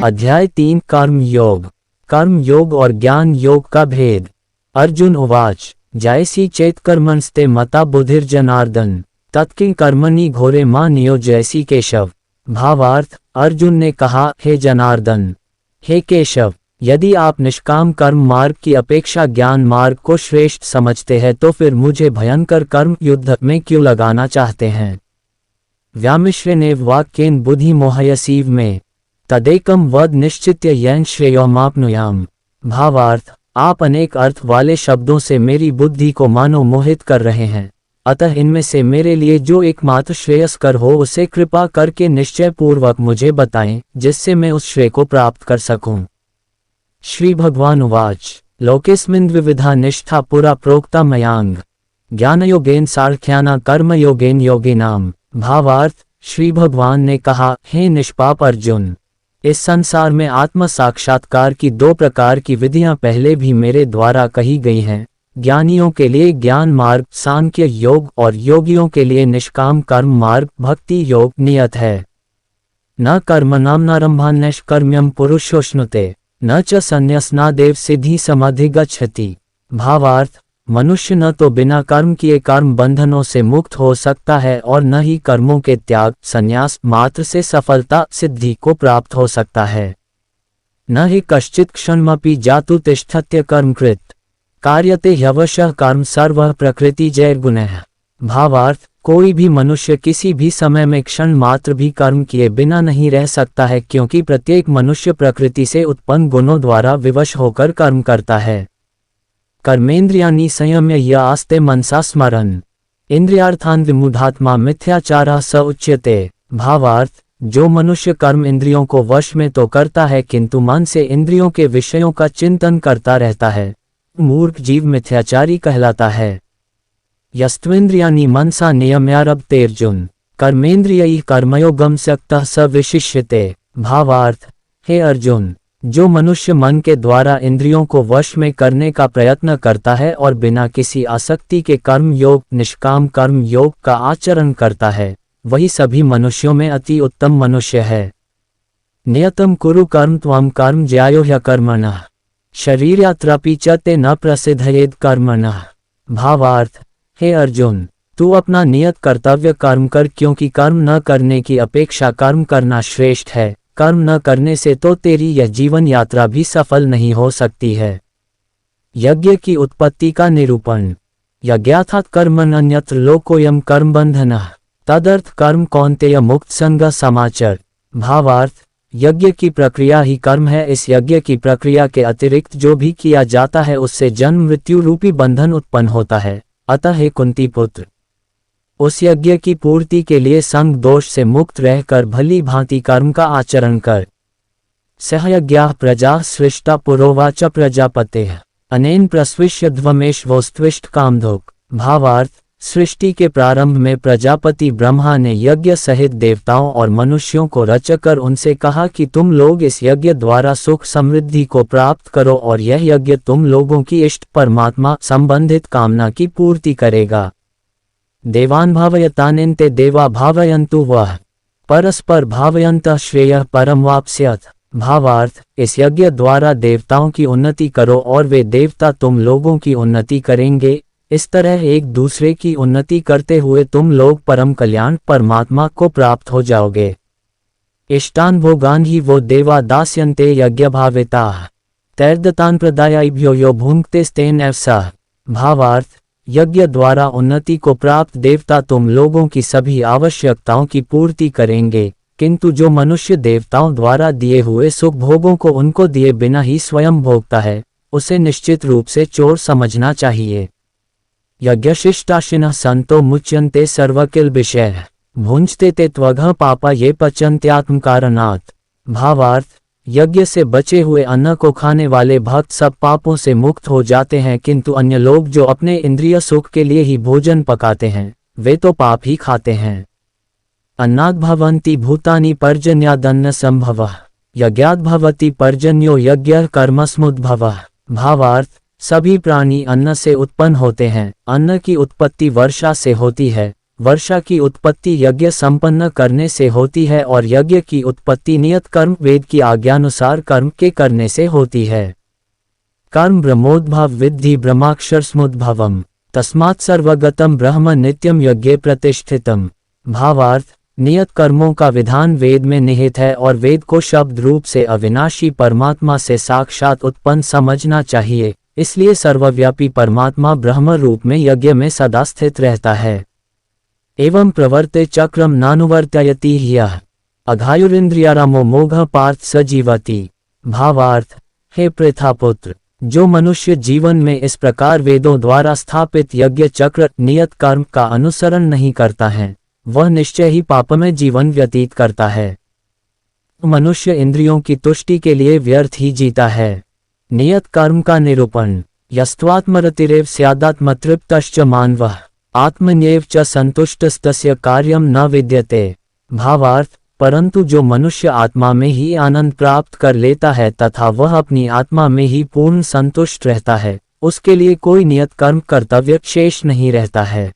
अध्याय 3 कर्म योग और ज्ञान योग का भेद। अर्जुन उवाच जयसी चेत कर्मणस्ते मता बुधिर्जनार्दन तत्किं कर्मणि घोरे मां नियोजयसी केशव। भावार्थ, अर्जुन ने कहा, हे जनार्दन, हे केशव, यदि आप निष्काम कर्म मार्ग की अपेक्षा ज्ञान मार्ग को श्रेष्ठ समझते हैं तो फिर मुझे भयंकर कर्म युद्ध में क्यों लगाना चाहते हैं। व्यामिश्रेणेव वाक्येन बुद्धि मोहयसीव में तदेकम वद निश्चित्य यैन श्रेयोमाप्नुयाम। भावार्थ, आप अनेक अर्थ वाले शब्दों से मेरी बुद्धि को मानो मोहित कर रहे हैं, अतः इनमें से मेरे लिए जो एकमात्र श्रेयस्कर हो उसे कृपा करके निश्चय पूर्वक मुझे बताएं, जिससे मैं उस श्रेय को प्राप्त कर सकूं। श्री भगवान उवाच लोकेस्मिन् द्विविधा निष्ठा पुरा प्रोक्ता मयांग ज्ञानयोगेन साङ्ख्याना कर्मयोगेन योगिनाम। भावार्थ, श्री भगवान ने कहा, हे निष्पाप अर्जुन, इस संसार में आत्म साक्षात्कार की दो प्रकार की विधियां पहले भी मेरे द्वारा कही गई हैं। ज्ञानियों के लिए ज्ञान मार्ग सांख्य योग और योगियों के लिए निष्काम कर्म मार्ग भक्ति योग नियत है। न कर्मणां नारंभान्नैष्कर्म्यं पुरुषोश्नुते न च संन्यासनादेव सिद्धि समाधिगच्छति। भावार्थ, मनुष्य न तो बिना कर्म किए कर्म बंधनों से मुक्त हो सकता है और न ही कर्मों के त्याग संन्यास मात्र से सफलता सिद्धि को प्राप्त हो सकता है। न ही कश्चित् क्षणमपि जातु तिष्ठत्य कर्मकृत कार्यते ह्यवशः कर्म सर्वः प्रकृति जैर्गुणः। भावार्थ, कोई भी मनुष्य किसी भी समय में क्षण मात्र भी कर्म किए बिना नहीं रह सकता है, क्योंकि प्रत्येक मनुष्य प्रकृति से उत्पन्न गुणों द्वारा विवश होकर कर्म करता है। कर्मेन्द्रियाणि संयम्य य आस्ते मनसा स्मरन् इंद्रियार्थान् विमूढात्मा मिथ्याचारः स उच्यते। भावार्थ, जो मनुष्य कर्म इंद्रियों को वश में तो करता है किंतु मन से इंद्रियों के विषयों का चिंतन करता रहता है, मूर्ख जीव मिथ्याचारी कहलाता है। यस्त्विन्द्रियाणि मनसा नियम्यारभतेर्जुन कर्मेन्द्रियैः कर्मयोगं सक्तः स विशिष्यते। भावार्थ, हे अर्जुन, जो मनुष्य मन के द्वारा इंद्रियों को वश में करने का प्रयत्न करता है और बिना किसी आसक्ति के कर्म योग निष्काम कर्म योग का आचरण करता है, वही सभी मनुष्यों में अति उत्तम मनुष्य है। नियतं कुरु कर्म त्वं कर्म ज्यायो ह्यकर्मणः शरीरयात्रापि च ते न प्रसिद्धयेद कर्मणः। भावार्थ, हे अर्जुन, तू अपना नियत कर्तव्य कर्म कर, क्योंकि कर्म न करने की अपेक्षा कर्म करना श्रेष्ठ है। कर्म न करने से तो तेरी यह जीवन यात्रा भी सफल नहीं हो सकती है। यज्ञ की उत्पत्ति का निरूपण। यज्ञार्थात् कर्मण् अन्यत्र लोकोऽयं कर्म बंधनः तदर्थ कर्म कौन्तेय मुक्त संग समाचर। भावार्थ, यज्ञ की प्रक्रिया ही कर्म है। इस यज्ञ की प्रक्रिया के अतिरिक्त जो भी किया जाता है उससे जन्म मृत्यु रूपी बंधन उत्पन्न होता है। अतः हे कुंती पुत्र, उस यज्ञ की पूर्ति के लिए संग दोष से मुक्त रहकर भली भांति कर्म का आचरण कर। सहयज्ञाः प्रजा सृष्टा पुरोवाच प्रजापतेः अनेन प्रस्विष्य ध्वमेश्वोस्त्विष्ट कामधोक। भावार्थ, सृष्टि के प्रारंभ में प्रजापति ब्रह्मा ने यज्ञ सहित देवताओं और मनुष्यों को रचकर उनसे कहा कि तुम लोग इस यज्ञ द्वारा सुख समृद्धि को प्राप्त करो और यह यज्ञ तुम लोगों की इष्ट परमात्मा संबंधित कामना की पूर्ति करेगा। देवान् भावयतानेन्ते देवा भावयन्तु वः परस्पर भावयन्तः श्रेयः परम वाप्स्यथ। भावार्थ, इस यज्ञ द्वारा देवताओं की उन्नति करो और वे देवता तुम लोगों की उन्नति करेंगे। इस तरह एक दूसरे की उन्नति करते हुए तुम लोग परम कल्याण परमात्मा को प्राप्त हो जाओगे। इष्टान् भोगान् ही वो देवा दास्यन्ते यज्ञ भाविताः तैर्दतान् प्रदायाभ्यो यो भुङ्क्तेस्तेन एव सः। भावार्थ, यज्ञ द्वारा उन्नति को प्राप्त देवता तुम लोगों की सभी आवश्यकताओं की पूर्ति करेंगे, किंतु जो मनुष्य देवताओं द्वारा दिए हुए सुख भोगों को उनको दिए बिना ही स्वयं भोगता है, उसे निश्चित रूप से चोर समझना चाहिए। यज्ञशिष्टाशिनः सन्तो मुच्यन्ते सर्वकिल्बिषैः भुञ्जते ते त्वघः पापा ये पचन्त्यात्मकारणात्। भावार्थ, यज्ञ से बचे हुए अन्न को खाने वाले भक्त सब पापों से मुक्त हो जाते हैं, किंतु अन्य लोग जो अपने इंद्रिय सुख के लिए ही भोजन पकाते हैं वे तो पाप ही खाते हैं। अन्नाद् भवन्ति भूतानि पर्जन्यादन्न संभवः यज्ञाद् भवति पर्जन्यो यज्ञः कर्मसमुद्भवः। भावार्थ, सभी प्राणी अन्न से उत्पन्न होते हैं। अन्न की उत्पत्ति वर्षा से होती है वर्षा की उत्पत्ति यज्ञ संपन्न करने से होती है और यज्ञ की उत्पत्ति नियत कर्म वेद की आज्ञानुसार कर्म के करने से होती है। कर्म ब्रह्मोद्भव विद्धि ब्रह्माक्षर समुद्भवम तस्मात् सर्वगतम ब्रह्म नित्यम यज्ञे प्रतिष्ठितम। भावार्थ, नियत कर्मों का विधान वेद में निहित है और वेद को शब्द रूप से अविनाशी परमात्मा से साक्षात उत्पन्न समझना चाहिए, इसलिए सर्वव्यापी परमात्मा ब्रह्म रूप में यज्ञ में सदा स्थित रहता है। एवं प्रवर्ते चक्रम नानुवर्तयति ह्यः अघायुरिन्द्रियारामो मोघ पार्थ सजीवति। भावार्थ, हे पृथापुत्र, जो मनुष्य जीवन में इस प्रकार वेदों द्वारा स्थापित यज्ञ चक्र नियत कर्म का अनुसरण नहीं करता है, वह निश्चय ही पापमय जीवन व्यतीत करता है। मनुष्य इंद्रियों की तुष्टि के लिए व्यर्थ ही जीता है। नियत कर्म का निरूपण। यस्त्वात्मरतिरेव स्यादात्मतृप्तश्च मानवः आत्मन्येव च संतुष्टस्तस्य कार्यम न विद्यते। भावार्थ, परंतु जो मनुष्य आत्मा में ही आनंद प्राप्त कर लेता है तथा वह अपनी आत्मा में ही पूर्ण संतुष्ट रहता है, उसके लिए कोई नियत कर्म कर्तव्य शेष नहीं रहता है।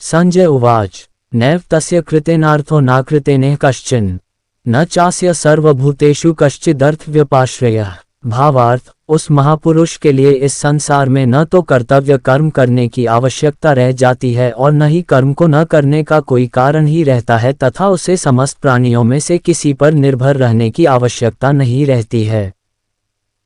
संजय उवाच नैव तस्य कृतेनार्थो नाकृतेनेह कश्चिन न चास्य सर्वभूतेषु कश्चिदर्थव्यपाश्रयः। भावार्थ, उस महापुरुष के लिए इस संसार में न तो कर्तव्य कर्म करने की आवश्यकता रह जाती है और न ही कर्म को न करने का कोई कारण ही रहता है तथा उसे समस्त प्राणियों में से किसी पर निर्भर रहने की आवश्यकता नहीं रहती है।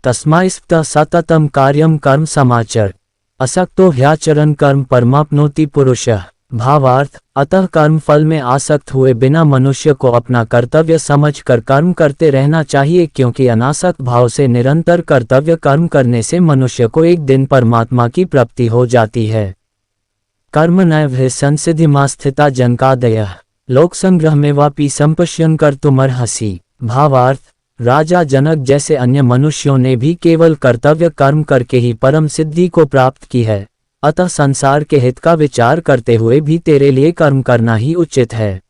तस्मात्स्तः सततम कार्यम कर्म समाचर असक्तो ह्याचरन् कर्म परमाप्नोति पुरुषः। भावार्थ, अतः कर्म फल में आसक्त हुए बिना मनुष्य को अपना कर्तव्य समझकर कर्म करते रहना चाहिए, क्योंकि अनासक्त भाव से निरंतर कर्तव्य कर्म करने से मनुष्य को एक दिन परमात्मा की प्राप्ति हो जाती है। कर्म नैव संसिद्धिमास्थिता जनकादयः लोक संग्रह में वापी संपश्यन कर्तुमर्हसि। भावार्थ, राजा जनक जैसे अन्य मनुष्यों ने भी केवल कर्तव्य कर्म करके ही परम सिद्धि को प्राप्त की है, अतः संसार के हित का विचार करते हुए भी तेरे लिए कर्म करना ही उचित है।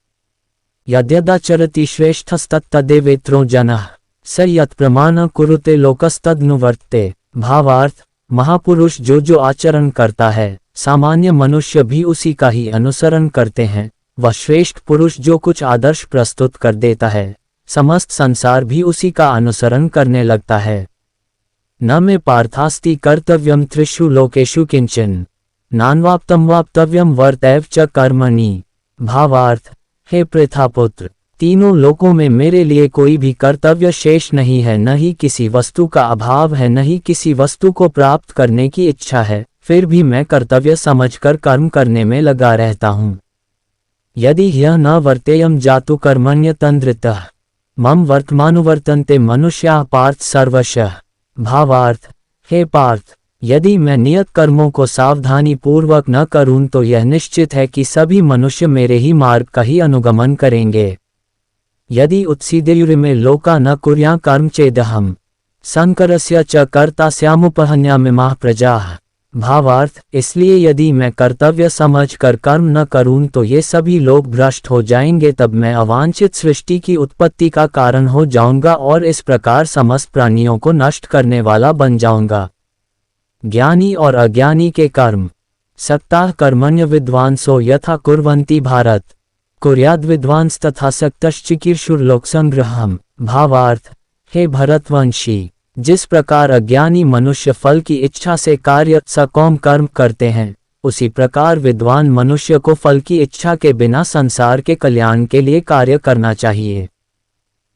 यद्यदाचरति श्रेष्ठस्तत्तदेवेत्रो जनः स यत् प्रमाण कुरुते लोकस्तदनुवर्तते। भावार्थ, महापुरुष जो जो आचरण करता है, सामान्य मनुष्य भी उसी का ही अनुसरण करते हैं। वह श्रेष्ठ पुरुष जो कुछ आदर्श प्रस्तुत कर देता है, समस्त संसार भी उसी का अनुसरण करने लगता है। न मे पार्थास्ति कर्तव्यम त्रिषु लोकेषु किंचन नान्वाप्तम वाप्तव्यम वर्तैव च कर्मणि। भावार्थ, हे पृथापुत्र, तीनों लोकों में मेरे लिए कोई भी कर्तव्य शेष नहीं है, न ही किसी वस्तु का अभाव है, न ही किसी वस्तु को प्राप्त करने की इच्छा है, फिर भी मैं कर्तव्य समझकर कर्म करने में लगा रहता हूँ। यदि यह न वर्तेयम जातु कर्मण्यतन्द्रितः मम वर्तमानुवर्तन्ते मनुष्याः पार्थ सर्वशः। भावार्थ, हे पार्थ, यदि मैं नियत कर्मों को सावधानी पूर्वक न करूं तो यह निश्चित है कि सभी मनुष्य मेरे ही मार्ग का ही अनुगमन करेंगे। यदि उत्सीदेयुरिमे लोका न कुर्यां कर्म चेदहम संकरस्य च कर्ता स्यामुपहन्यामिमाः प्रजाः। भावार्थ, इसलिए यदि मैं कर्तव्य समझकर कर्म न करूं तो ये सभी लोग भ्रष्ट हो जाएंगे, तब मैं अवांछित सृष्टि की उत्पत्ति का कारण हो जाऊंगा और इस प्रकार समस्त प्राणियों को नष्ट करने वाला बन जाऊंगा। ज्ञानी और अज्ञानी के कर्म। सक्ताः कर्मण्य विद्वांसो यथा कुर्वन्ति भारत कुर्याद् विद्वांस तथा सक्तश्चिकीर्षुर्लोक संग्रहम्। भावार्थ, हे भरतवंशी, जिस प्रकार अज्ञानी मनुष्य फल की इच्छा से कार्य सकौम कर्म करते हैं, उसी प्रकार विद्वान मनुष्य को फल की इच्छा के बिना संसार के कल्याण के लिए कार्य करना चाहिए।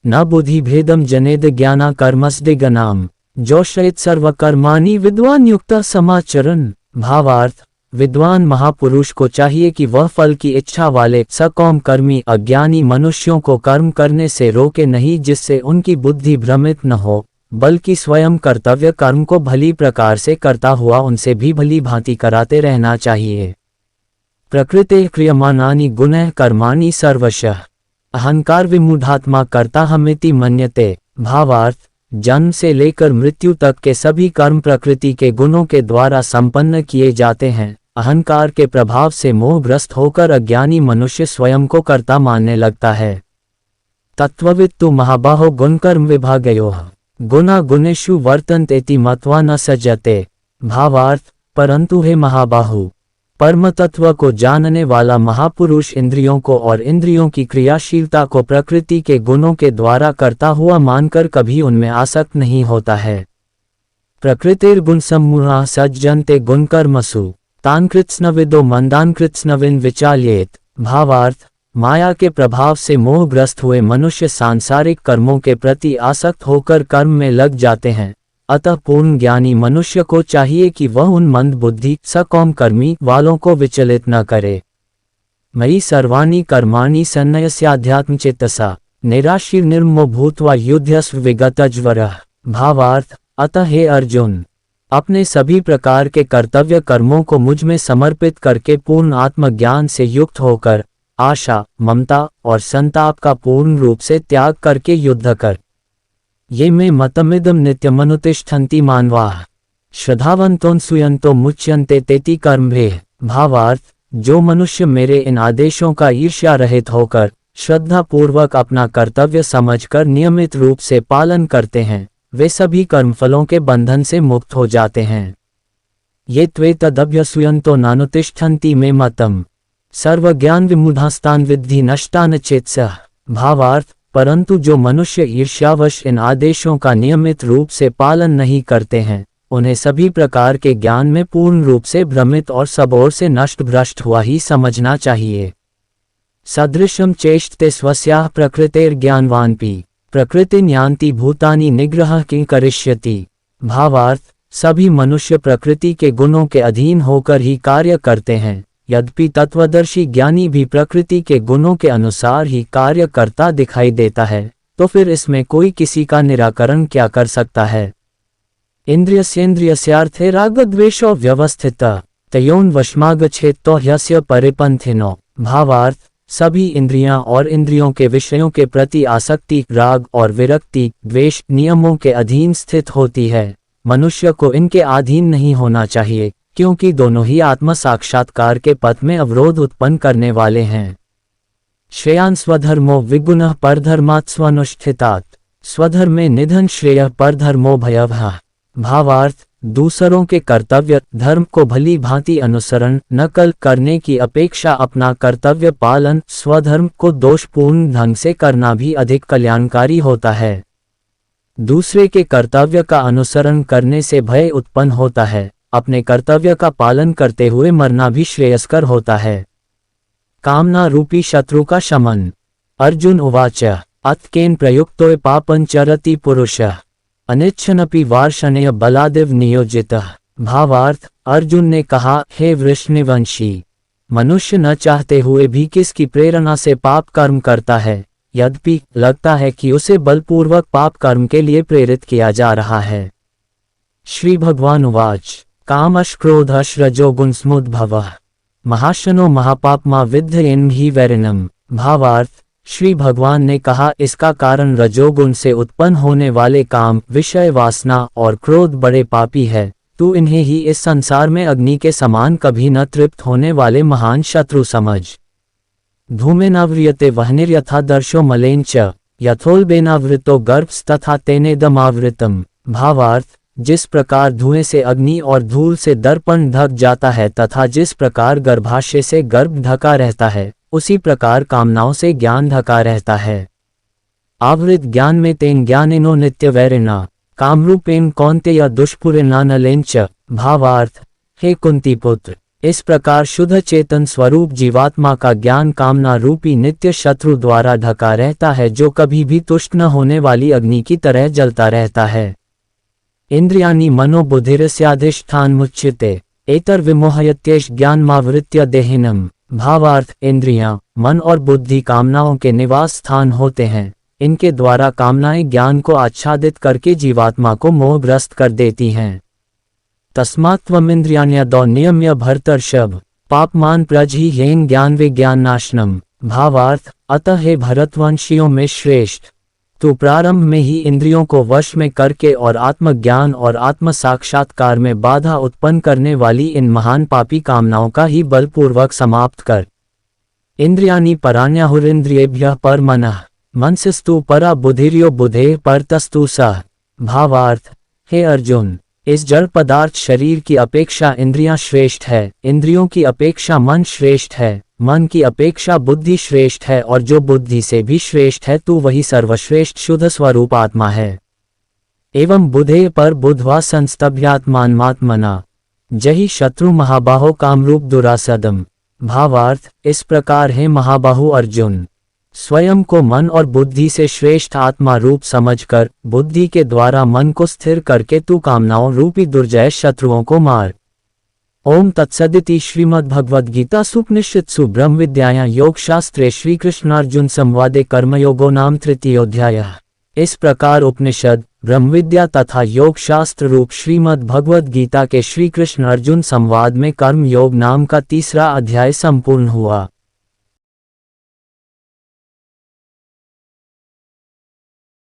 न बुद्धि भेदम जनेद ज्ञाना कर्मस्दिगनाम जोशयित सर्वकर्माणि विद्वान युक्त समाचरण। भावार्थ, विद्वान महापुरुष को चाहिए कि वह फल की इच्छा वाले सकौम कर्मी अज्ञानी मनुष्यों को कर्म करने से रोके नहीं, जिससे उनकी बुद्धि भ्रमित न हो, बल्कि स्वयं कर्तव्य कर्म को भली प्रकार से करता हुआ उनसे भी भली भांति कराते रहना चाहिए। प्रकृते क्रियमाणानि गुणैः कर्माणि सर्वशः अहंकार विमूढ़ात्मा कर्ताहमिति मन्यते। भावार्थ, जन्म से लेकर मृत्यु तक के सभी कर्म प्रकृति के गुणों के द्वारा संपन्न किए जाते हैं। अहंकार के प्रभाव से मोहग्रस्त होकर अज्ञानी मनुष्य स्वयं को कर्ता मानने लगता है। तत्त्ववित्तु महाबाहो गुणकर्म विभागयोः गुणा गुणेषु वर्तन्तेति मत्वा न सज्जते। भावार्थ, परंतु हे महाबाहु, परम तत्व को जानने वाला महापुरुष इंद्रियों को और इंद्रियों की क्रियाशीलता को प्रकृति के गुणों के द्वारा करता हुआ मानकर कभी उनमें आसक्त नहीं होता है। प्रकृतिर गुण सम्मूढ़ा सज्जनते गुणकर्मसु तान कृत्स्नविदो मंदान कृत्स्नविन विचाल्येत। भावार्थ, माया के प्रभाव से मोहग्रस्त हुए मनुष्य सांसारिक कर्मों के प्रति आसक्त होकर कर्म में लग जाते हैं। अतः पूर्ण ज्ञानी मनुष्य को चाहिए कि वह उन मंद बुद्धि सकौम कर्मी वालों को विचलित न करे। मयि सर्वाणि कर्माणि सन्न्यस्याध्यात्मचेतसा निराशीर्निर्ममो भूत्वा युध्यस्व विगतज्वरः। भावार्थ, अतः हे अर्जुन, अपने सभी प्रकार के कर्तव्य कर्मों को मुझ में समर्पित करके पूर्ण आत्मज्ञान से युक्त होकर आशा, ममता और संताप का पूर्ण रूप से त्याग करके युद्ध कर। ये मे मतमिदं नित्यमनुतिष्ठन्ति मानवाः श्रद्धावन्तों सुयन्तो मुच्यन्ते तेति कर्मभेः। भावार्थ, जो मनुष्य मेरे इन आदेशों का ईर्ष्या रहित होकर श्रद्धा पूर्वक अपना कर्तव्य समझकर नियमित रूप से पालन करते हैं, वे सभी कर्मफलों के बंधन से मुक्त हो जाते हैं। ये त्वेतदभ्यसूयन्तो नानुतिष्ठन्ति मे मतम् सर्वज्ञान विमूढ़ास्तान विद्धि नष्टान चेतसः। भावार्थ, परंतु जो मनुष्य ईर्ष्यावश इन आदेशों का नियमित रूप से पालन नहीं करते हैं, उन्हें सभी प्रकार के ज्ञान में पूर्ण रूप से भ्रमित और सब ओर से नष्ट भ्रष्ट हुआ ही समझना चाहिए। सदृशम चेष्टते स्वस्याः प्रकृतेर्ज्ञानवानपि प्रकृतिन्यान्ति भूतानि निग्रह किं करिष्यति। भावार्थ, सभी मनुष्य प्रकृति के गुणों के अधीन होकर ही कार्य करते हैं। यद्यपि तत्वदर्शी ज्ञानी भी प्रकृति के गुणों के अनुसार ही कार्य करता दिखाई देता है, तो फिर इसमें कोई किसी का निराकरण क्या कर सकता है। इंद्रियस्येन्द्रियस्यार्थे रागद्वेषो व्यवस्थितः तयोन वशमागच्छेत्तो ह्यस्य परिपन्थिनो। भावार्थ, सभी इंद्रियां और इंद्रियों के विषयों के प्रति आसक्ति, राग और विरक्ति, द्वेष नियमों के अधीन स्थित होती है। मनुष्य को इनके अधीन नहीं होना चाहिए, क्योंकि दोनों ही आत्म साक्षात्कार के पथ में अवरोध उत्पन्न करने वाले हैं। श्रेयान् स्वधर्मो विगुणः परधर्मात् स्वनुष्ठितात् स्वधर्मे निधन श्रेयः परधर्मो भयावहः। भावार्थ, दूसरों के कर्तव्य धर्म को भली भांति अनुसरण नकल करने की अपेक्षा अपना कर्तव्य पालन स्वधर्म को दोषपूर्ण ढंग से करना भी अधिक कल्याणकारी होता है। दूसरे के कर्तव्य का अनुसरण करने से भय उत्पन्न होता है, अपने कर्तव्य का पालन करते हुए मरना भी श्रेयस्कर होता है। कामना रूपी शत्रु का शमन। अर्जुन उवाच अथ केन प्रयुक्तो पापं चरति पुरुषः अनिच्छनपि वार्ष्णेय बलादिव नियोजितः। भावार्थ, अर्जुन ने कहा, हे वृष्णिवंशी, मनुष्य न चाहते हुए भी किसकी प्रेरणा से पाप कर्म करता है, यद्यपि लगता है कि उसे बलपूर्वक पाप कर्म के लिए प्रेरित किया जा रहा है। श्री भगवान उवाच कामश क्रोधश रजोगुणसमुद्भवः महाशनो महापापमा विद्धयेन ही वैरिणम। भावार्थ, श्री भगवान ने कहा, इसका कारण रजोगुण से उत्पन्न होने वाले काम, विषय वासना और क्रोध बड़े पापी है। तू इन्हें ही इस संसार में अग्नि के समान कभी न तृप्त होने वाले महान शत्रु समझ। धूमेनाव्रियते वह्निर्यथा दर्शो मलेन च यथोल्बेनावृतो गर्भस्तथा तेनेदमावृतम। भावार्थ, जिस प्रकार धुएं से अग्नि और धूल से दर्पण ढक जाता है तथा जिस प्रकार गर्भाशय से गर्भ ढका रहता है, उसी प्रकार कामनाओं से ज्ञान ढका रहता है। आवृत ज्ञान में तेन ज्ञानिनो नित्य वैरिणा कामरूपेण कौन्तेय दुष्पुरेणानलेन च। भावार्थ, हे कुंती पुत्र, इस प्रकार शुद्ध चेतन स्वरूप जीवात्मा का ज्ञान कामना रूपी नित्य शत्रु द्वारा ढका रहता है, जो कभी भी तुष्ट न होने वाली अग्नि की तरह जलता रहता है। इंद्रियाणि मनोबुद्धिरस्याधिष्ठानमुच्यते एतर्विमोहयत्येष ज्ञानमावृत्य देहिनम्। भावार्थ, इंद्रियां, मन और बुद्धि कामनाओं के निवास स्थान होते हैं। इनके द्वारा कामनाएं ज्ञान को आच्छादित करके जीवात्मा को मोहग्रस्त कर देती हैं। तस्मात्त्वमिन्द्रियाण्यदौ नियम्य भरतर्षभ पापमान प्रजहि येन ज्ञान विज्ञान नाशनम। भावार्थ, अतः हे भरतवंशियों में श्रेष्ठ, तो प्रारंभ में ही इंद्रियों को वश में करके और आत्मज्ञान और आत्म साक्षात्कार में बाधा उत्पन्न करने वाली इन महान पापी कामनाओं का ही बलपूर्वक समाप्त कर। इंद्रियाणि पराण्याहुरिन्द्रियेभ्यः परमनः मनसस्तु परा बुद्धिर्यो बुद्धेः परतस्तु सः। भावार्थ, हे अर्जुन, इस जड़ पदार्थ शरीर की अपेक्षा इंद्रियां श्रेष्ठ है, इंद्रियों की अपेक्षा मन श्रेष्ठ है, मन की अपेक्षा बुद्धि श्रेष्ठ है, और जो बुद्धि से भी श्रेष्ठ है तू वही सर्वश्रेष्ठ शुद्ध स्वरूप आत्मा है। एवं बुधे पर बुधवा संस्तभ्यात्मात्मना जहि शत्रु महाबाहो कामरूप दुरासदम। भावार्थ इस प्रकार है महाबाहु अर्जुन, स्वयं को मन और बुद्धि से श्रेष्ठ आत्मा रूप समझकर बुद्धि के द्वारा मन को स्थिर करके तू कामनाओं रूपी दुर्जय शत्रुओं को मार। ओम तत्सदिति श्रीमद्भगवद्गीता सुपनिषत्सु ब्रह्म विद्यायां योग शास्त्रे श्री कृष्णार्जुन संवादे कर्मयोगो नाम तृतीयोऽध्यायः। इस प्रकार उपनिषद, ब्रह्म विद्या तथा योग शास्त्र रूप श्रीमद् भगवद गीता के श्री कृष्ण अर्जुन संवाद में कर्म योग नाम का तीसरा अध्याय संपूर्ण हुआ।